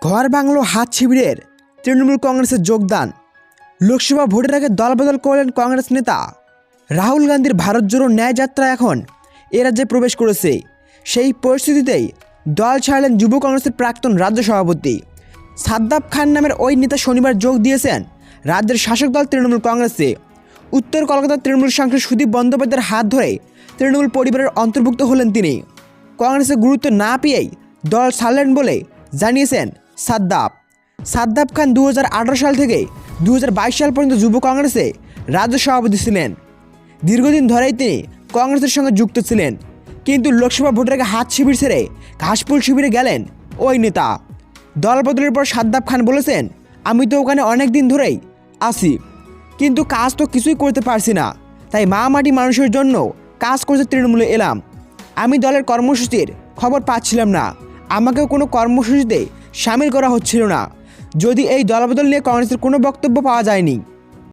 ঘর বাংলো হাত শিবিরের তৃণমূল কংগ্রেসে যোগদান। লোকসভা ভোটের আগে দলবদল করলেন কংগ্রেস নেতা। রাহুল গান্ধীর ভারত জোড়ো ন্যায় যাত্রা এখন এ রাজ্যে প্রবেশ করেছে। সেই পরিস্থিতিতেই দল ছাড়লেন যুব কংগ্রেসের প্রাক্তন রাজ্য সভাপতি সাদ্দাব খান নামের ওই নেতা শনিবার যোগ দিয়েছেন রাজ্যের শাসক দল তৃণমূল কংগ্রেসে। উত্তর কলকাতার তৃণমূল সাংসদ সুদীপ বন্দ্যোপাধ্যায়ের হাত ধরে তৃণমূল পরিবারের অন্তর্ভুক্ত হলেন তিনি। কংগ্রেসে গুরুত্ব না পেয়েই দল ছাড়লেন বলে জানিয়েছেন সাদ্দাব খান 2018 সাল থেকে 2022 সাল পর্যন্ত যুব কংগ্রেসে রাজ্য সভাপতি ছিলেন। দীর্ঘদিন ধরেই তিনি কংগ্রেসের সঙ্গে যুক্ত ছিলেন, কিন্তু লোকসভা ভোটের আগে হাত শিবির ছেড়ে ঘাসফুল শিবিরে গেলেন ওই নেতা। দল বদলের পর সাদ্দাব খান বলেছেন, আমি তো ওখানে অনেক দিন ধরেই আছি, কিন্তু কাজ তো কিছুই করতে পারছি না, তাই মা মাটি মানুষের জন্য কাজ করতে তৃণমূলে এলাম। আমি দলের কর্মসূচির খবর পাচ্ছিলাম না, আমাকেও কোনো কর্মসূচিতে সামিল করা হচ্ছিল না। যদি এই দলবদল নিয়ে কংগ্রেসের কোনো বক্তব্য পাওয়া যায়নি।